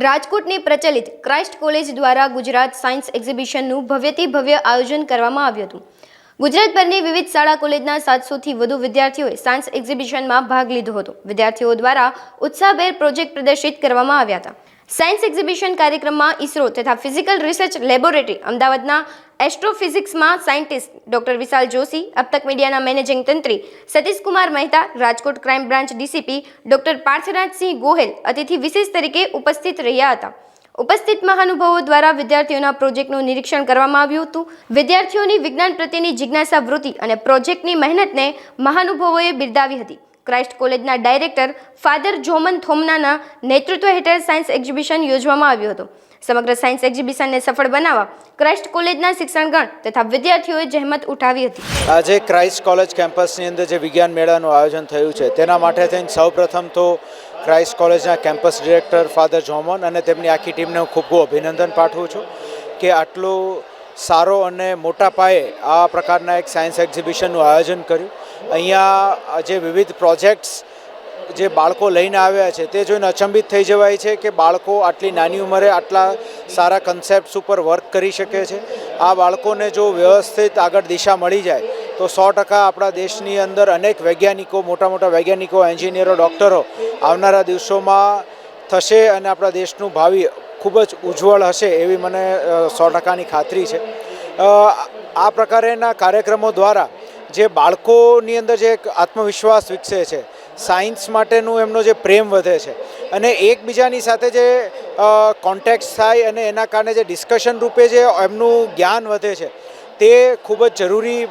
રાજકોટની પ્રચલિત Christ college દ્વારા ગુજરાત સાયન્સ એક્ઝિબિશનનું ભવ્યથી ભવ્ય આયોજન કરવામાં આવ્યું હતું. ગુજરાતભરની વિવિધ શાળા કોલેજના 700થી વધુ વિદ્યાર્થીઓએ સાયન્સ એક્ઝિબિશનમાં ભાગ લીધો હતો. વિદ્યાર્થીઓ દ્વારા ઉત્સાહભેર પ્રોજેક્ટ પ્રદર્શિત કરવામાં આવ્યા હતા. સાયન્સ એક્ઝિબિશન કાર્યક્રમમાં ઇસરો તથા ફિઝિકલ રિસર્ચ લેબોરેટરી અમદાવાદના એસ્ટ્રોફિઝિક્સમાં સાયન્ટિસ્ટ ડોક્ટર વિશાલ જોશી, અબતક મીડિયાના મેનેજિંગ તંત્રી Satishkumar Mehta, Rajkot crime branch DCP doctor Parthrajsinh Gohel અતિથિ વિશેષ તરીકે ઉપસ્થિત રહ્યા હતા. ઉપસ્થિત મહાનુભાવો દ્વારા વિદ્યાર્થીઓના પ્રોજેક્ટનું નિરીક્ષણ કરવામાં આવ્યું હતું. વિદ્યાર્થીઓની વિજ્ઞાન પ્રત્યેની જિજ્ઞાસા વૃત્તિ અને પ્રોજેક્ટની મહેનતને મહાનુભાવોએ બિરદાવી હતી. ક્રાઇસ્ટ કોલેજના ડાયરેક્ટર ફાધર જોમન થોમનાના નેતૃત્વ હેઠળ સાયન્સ એક્ઝિબિશન યોજવામાં આવ્યું હતું. સમગ્ર સાયન્સ એક્ઝિબિશનને સફળ બનાવવા ક્રાઇસ્ટ કોલેજના શિક્ષણગણ તથા વિદ્યાર્થીઓએ જહેમત ઉઠાવી હતી. આજે ક્રાઇસ્ટ કોલેજ કેમ્પસની અંદર જે વિજ્ઞાન મેળાનું આયોજન થયું છે તેના માટે થઈને સૌપ્રથમ તો ક્રાઇસ્ટ કોલેજના કેમ્પસ ડિરેક્ટર ફાધર જોમન અને તેમની આખી ટીમને હું ખૂબ ખૂબ અભિનંદન પાઠવું છું કે આટલું સારો અને મોટા પાયે આ પ્રકારના એક સાયન્સ એક્ઝિબિશનનું આયોજન કર્યું. અહીંયા જે વિવિધ પ્રોજેક્ટ્સ જે બાળકો લઈને આવ્યા છે તે જોઈને અચંબિત થઈ જવાય છે કે બાળકો આટલી નાની ઉંમરે આટલા સારા કન્સેપ્ટ્સ ઉપર વર્ક કરી શકે છે. આ બાળકોને જો વ્યવસ્થિત આગળ દિશા મળી જાય તો 100% આપણા દેશની અંદર અનેક વૈજ્ઞાનિકો, મોટા મોટા વૈજ્ઞાનિકો, એન્જિનિયરો, ડૉક્ટરો આવનારા દિવસોમાં થશે અને આપણા દેશનું ભાવિ ખૂબ જ ઉજ્જવળ હશે એવી મને 100%ની ખાતરી છે. આ પ્રકારના કાર્યક્રમો દ્વારા જે બાળકોની અંદર જે એક આત્મવિશ્વાસ વિકસે છે, સાયન્સ માટેનું એમનો જે પ્રેમ વધે છે અને એકબીજાની સાથે જે કોન્ટેક્ટ થાય અને એના કારણે જે ડિસ્કશન રૂપે જે એમનું જ્ઞાન વધે છે તે ખૂબ જ જરૂરી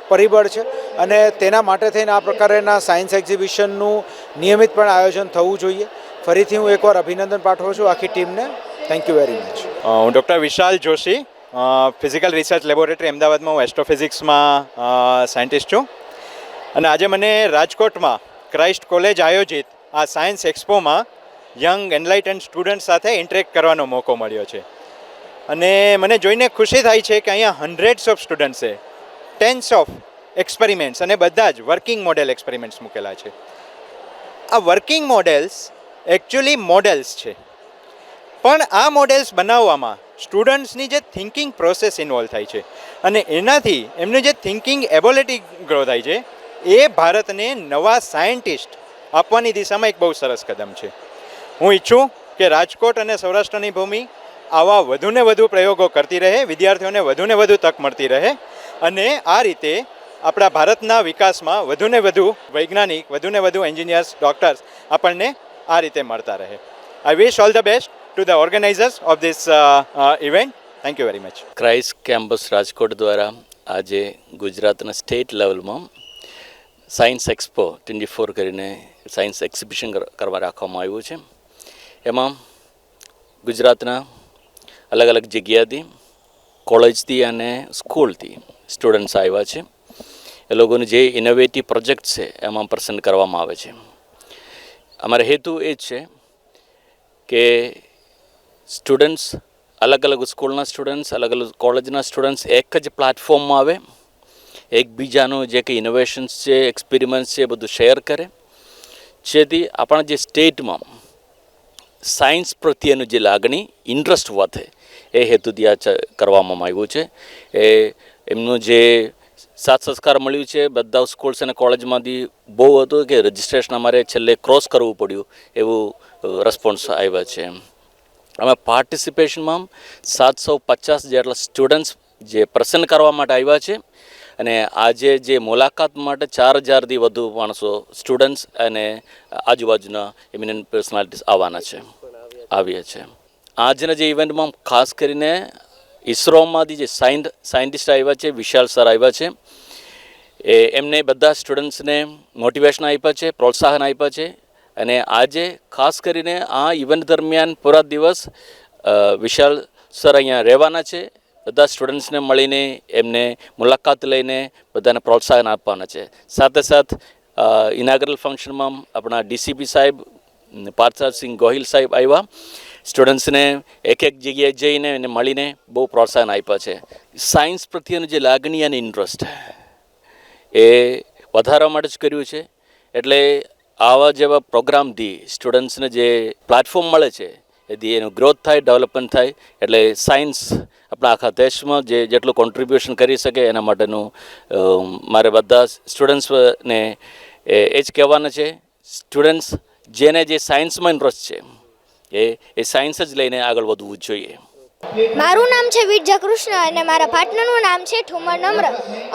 પરિબળ છે અને તેના માટે થઈને આ પ્રકારના સાયન્સ એક્ઝિબિશનનું નિયમિતપણે આયોજન થવું જોઈએ. ફરીથી હું એકવાર અભિનંદન પાઠવું છું આખી ટીમને. Thank you very much. હું ડૉક્ટર વિશાલ જોશી, ફિઝિકલ રિસર્ચ લેબોરેટરી અમદાવાદમાં હું એસ્ટ્રોફિઝિક્સમાં સાયન્ટિસ્ટ છું અને આજે મને રાજકોટમાં ક્રાઇસ્ટ કોલેજ આયોજિત આ સાયન્સ એક્સપોમાં યંગ એનલાઇટન સ્ટુડન્ટ સાથે ઇન્ટરેક્ટ કરવાનો મોકો મળ્યો છે અને મને જોઈને ખુશી થાય છે કે અહીંયા હન્ડ્રેડ્સ ઓફ સ્ટુડન્ટ્સે ટેન્સ ઓફ એક્સપેરિમેન્ટ્સ અને બધા જ વર્કિંગ મોડેલ એક્સપેરિમેન્ટ્સ મૂકેલા છે. આ વર્કિંગ મોડેલ્સ એકચ્યુઅલી મોડેલ્સ છે, પણ આ મોડેલ્સ બનાવવામાં સ્ટુડન્ટ્સની જે થિંકિંગ પ્રોસેસ ઇન્વોલ્વ થાય છે અને એનાથી એમની જે થિંકિંગ એબિલિટી ગ્રો થાય છે એ ભારતને નવા સાયન્ટિસ્ટ આપવાની દિશામાં એક બહુ સરસ કદમ છે. હું ઈચ્છું કે રાજકોટ અને સૌરાષ્ટ્રની ભૂમિ આવા વધુને વધુ પ્રયોગો કરતી રહે, વિદ્યાર્થીઓને વધુને વધુ તક મળતી રહે અને આ રીતે આપણા ભારતના વિકાસમાં વધુને વધુ વૈજ્ઞાનિક, વધુને વધુ એન્જિનિયર્સ, ડૉક્ટર્સ આપણને આ રીતે મળતા રહે. I wish all the best to the organisers of this event. Thank you very much. Christ campus Rajkot દ્વારા આજે ગુજરાતના સ્ટેટ લેવલમાં સાયન્સ એક્સપો 24 કરીને સાયન્સ એક્ઝિબિશન કરવા રાખવામાં આવ્યું છે. એમાં ગુજરાતના અલગ અલગ જગ્યાથી, કોલેજથી અને સ્કૂલથી સ્ટુડન્ટ્સ આવ્યા છે. એ લોકોનું જે ઇનોવેટિવ પ્રોજેક્ટ છે એમાં પ્રેઝન્ટ કરવામાં આવે છે. અમારો હેતુ એ જ છે કે સ્ટુડન્ટ્સ, અલગ અલગ સ્કૂલના સ્ટુડન્ટ્સ, અલગ અલગ કોલેજના સ્ટુડન્ટ્સ એક જ પ્લેટફોર્મમાં આવે, એકબીજાનું જે કંઈ ઇનોવેશન્સ છે, એક્સપેરિમેન્ટ્સ છે એ બધું શેર કરે, જેથી આપણા જે સ્ટેટમાં સાયન્સ પ્રત્યેનું જે લાગણી, ઇન્ટરેસ્ટ વધે એ હેતુથી આ કરવામાં આવ્યું છે. એ એમનું જે સાથ સંસ્કાર મળ્યું છે બધા સ્કૂલ્સ અને કોલેજમાંથી બહુ હતું કે રજિસ્ટ્રેશન અમારે છેલ્લે ક્રોસ કરવું પડ્યું એવું રિસ્પોન્સ આવ્યા છે. અમે પાર્ટિસિપેશનમાં 750 જેટલા સ્ટુડન્ટ્સ જે પ્રેઝન્ટ કરવા માટે આવ્યા છે અને આજે જે મુલાકાત માટે 4000થી વધુ માણસો, સ્ટુડન્ટ્સ અને આજુબાજુના એમિનન્ટ પર્સનાલિટીઝ આવ્યા છે. આજના જે ઇવેન્ટમાં ખાસ કરીને ઇસરોમાંથી જે સાયન્ટિસ્ટ આવ્યા છે, વિશાલ સર આવ્યા છે, એમને બધા સ્ટુડન્ટ્સને મોટિવેશન આપ્યા છે, પ્રોત્સાહન આપ્યા છે અને આજે ખાસ કરીને આ ઇવેન્ટ દરમિયાન પૂરા દિવસ વિશાલ સર અહીંયા રહેવાના છે. બધા સ્ટુડન્ટ્સને મળીને એમને મુલાકાત લઈને બધાને પ્રોત્સાહન આપવાના છે. સાથે સાથ ઇનાગરલ ફંક્શનમાં આપણા ડીસીપી સાહેબ પાર્થરાજસિંહ ગોહિલ સાહેબ આવ્યા. સ્ટુડન્ટ્સને એક એક જગ્યાએ જઈને એને મળીને બહુ પ્રોત્સાહન આપ્યા છે. સાયન્સ પ્રત્યેનું જે લાગણી અને ઇન્ટરેસ્ટ એ વધારવા માટે જ કર્યું છે. એટલે આવા જેવા પ્રોગ્રામથી સ્ટુડન્ટ્સને જે પ્લેટફોર્મ મળે છે यदि એનું ગ્રોથ થાય ડેવલપમેન્ટ થાય એટલે સાયન્સ આપણા આખા દેશમાં જેટલું કોન્ટ્રીબ્યુશન કરી શકે એના માટેનું મારે બધા સ્ટુડન્ટ્સને એ જ કહેવાના છે. સ્ટુડન્ટ્સ જેને જે સાયન્સમાં ઇન્ટરેસ્ટ છે એ સાયન્સ જ લઈને આગળ વધવું જોઈએ. મારું નામ છે વિરજા કૃષ્ણ અને મારા પાર્ટનરનું નામ છે ઠુમર નમ્ર.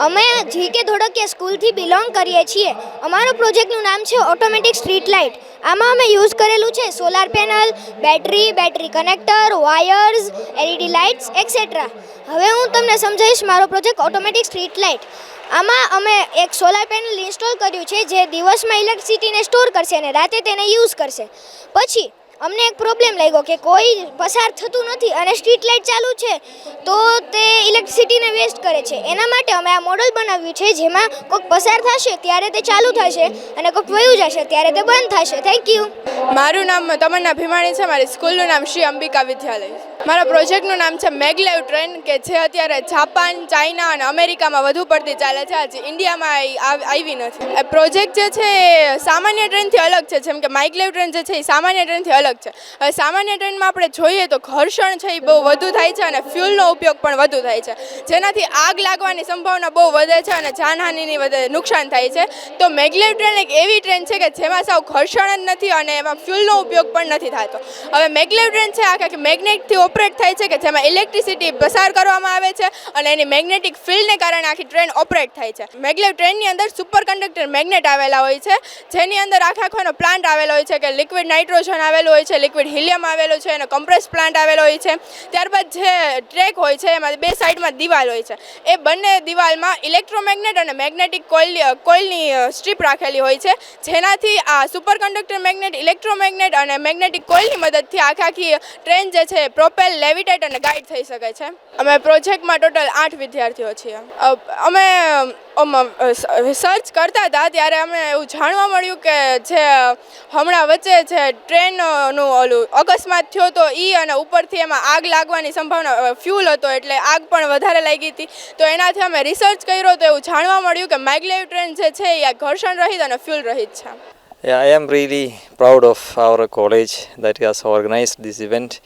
અમે જીકે ધોળકિયા સ્કૂલથી બિલોંગ કરીએ છીએ. અમારો પ્રોજેક્ટનું નામ છે ઓટોમેટિક સ્ટ્રીટ લાઇટ. આમાં અમે યુઝ કરેલું છે solar panel, battery connector, wires, LED lights et cetera. હવે હું તમને સમજાવીશ મારો પ્રોજેક્ટ ઓટોમેટિક સ્ટ્રીટ લાઇટ. આમાં અમે એક સોલાર પેનલ ઇન્સ્ટોલ કર્યું છે જે દિવસમાં ઇલેક્ટ્રિસિટીને સ્ટોર કરશે અને રાતે તેને યુઝ કરશે. પછી અમને એક પ્રોબ્લેમ લાગ્યો કે કોઈ પસાર થતું નથી અને સ્ટ્રીટ લાઇટ ચાલુ છે તો તે ઇલેક્ટ્રિસિટીને વેસ્ટ કરે છે. એના માટે અમે આ મોડલ બનાવ્યું છે જેમાં કોઈક પસાર થશે ત્યારે તે ચાલુ થશે અને કોઈક વયું જશે ત્યારે તે બંધ થશે. Thank you. મારું નામ તમન્ના ભીમાણી છે. મારી સ્કૂલનું નામ શ્રી અંબિકા વિદ્યાલય. મારા પ્રોજેક્ટનું નામ છે મેગલેવ ટ્રેન કે જે અત્યારે જાપાન, ચાઇના અને અમેરિકામાં વધુ પડતી ચાલે છે. આજે ઇન્ડિયામાં આવી નથી. એ પ્રોજેક્ટ જે છે એ સામાન્ય ટ્રેનથી અલગ છે. જેમ કે માઇગલેવ ટ્રેન જે છે એ સામાન્ય ટ્રેનથી અલગ છે. હવે સામાન્ય ટ્રેનમાં આપણે જોઈએ તો ઘર્ષણ છે એ બહુ વધુ થાય છે અને ફ્યુલનો ઉપયોગ પણ વધુ થાય છે જેનાથી આગ લાગવાની સંભાવના બહુ વધે છે અને જાનહાનિની નુકસાન થાય છે. તો મેગલેવ ટ્રેન એક એવી ટ્રેન છે કે જેમાં સાવ ઘર્ષણ જ નથી અને એમાં ફ્યુલનો ઉપયોગ પણ નથી થતો. હવે મેગલેવ ટ્રેન છે આખા મેગ્નેટથી ઓપરેટ થાય છે કે જેમાં ઇલેક્ટ્રિસિટી પસાર કરવામાં આવે છે અને એની મેગ્નેટિક ફિલ્ડને કારણે આખી ટ્રેન ઓપરેટ થાય છે. મેગલેવ ટ્રેનની અંદર સુપર કંડક્ટર મેગ્નેટ આવેલા હોય છે જેની અંદર આખાનો પ્લાન્ટ આવેલો હોય છે કે લિક્વિડ નાઇટ્રોજન આવેલું હોય છે, લિક્વિડ હિલિયમ આવેલું છે અને કમ્પ્રેસ પ્લાન્ટ આવેલો હોય છે. ત્યારબાદ જે ટ્રેક હોય છે એમાં બે સાઈડમાં દિવાલ હોય છે. એ બંને દિવાલમાં ઇલેક્ટ્રોમેગ્નેટ અને મેગ્નેટિક કોઇલની સ્ટ્રીપ રાખેલી હોય છે જેનાથી આ સુપર કંડક્ટર મેગ્નેટ, ઇલેક્ટ્રોમેગ્નેટ અને મેગ્નેટિક કોઇલની મદદથી આખી ટ્રેન જે છે પ્રોપેલ, લેવિટેટ અને ગાઈડ થઈ શકે છે. અમે પ્રોજેક્ટમાં ટોટલ 8 વિદ્યાર્થીઓ છીએ. અમે સર્ચ કરતા હતા ત્યારે અમે એવું જાણવા મળ્યું કે જે હમણાં વચ્ચે જે ટ્રેનનું ઓલું અકસ્માત થયો તો અને ઉપરથી એમાં આગ લાગવાની સંભાવના ફ્યુલ હતો એટલે આગ પણ વધારે લાગી હતી. તો એનાથી અમે રિસર્ચ કર્યો તો એવું જાણવા મળ્યું કે મેગલેવ ટ્રેન જે છે એ ઘર્ષણ રહિત અને ફ્યુલ રહિત છે. Yeah, I am really proud of our college that has organized this event,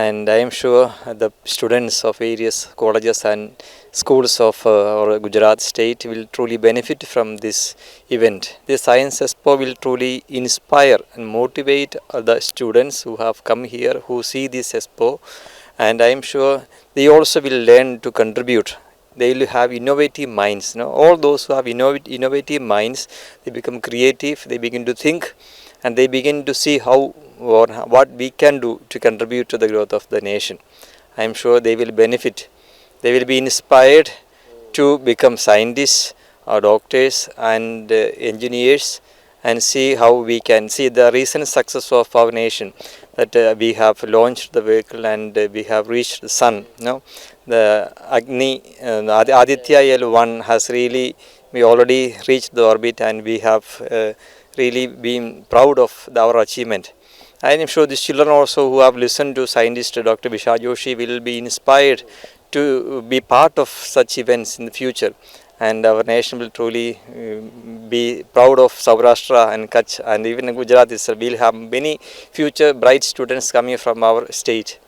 and I am sure the students of various colleges and schools of our Gujarat state will truly benefit from this event. The Science Expo will truly inspire and motivate the students who have come here, who see this expo, and I am sure they also will learn to contribute. They will have innovative minds. All those who have innovative minds, they become creative, they begin to think, and they begin to see how or what we can do to contribute to the growth of the nation. I am sure they will benefit. They will be inspired to become scientists or doctors and engineers and see how we can see the recent success of our nation, that we have launched the vehicle and we have reached the sun. The Aditya L1 has really, we already reached the orbit and we have really been proud of our achievement. I am sure the children also who have listened to scientist Dr. Vishal Joshi will be inspired to be part of such events in the future, and our nation will truly be proud of Saurashtra and Kutch and even Gujarat itself. We will have many future bright students coming from our state.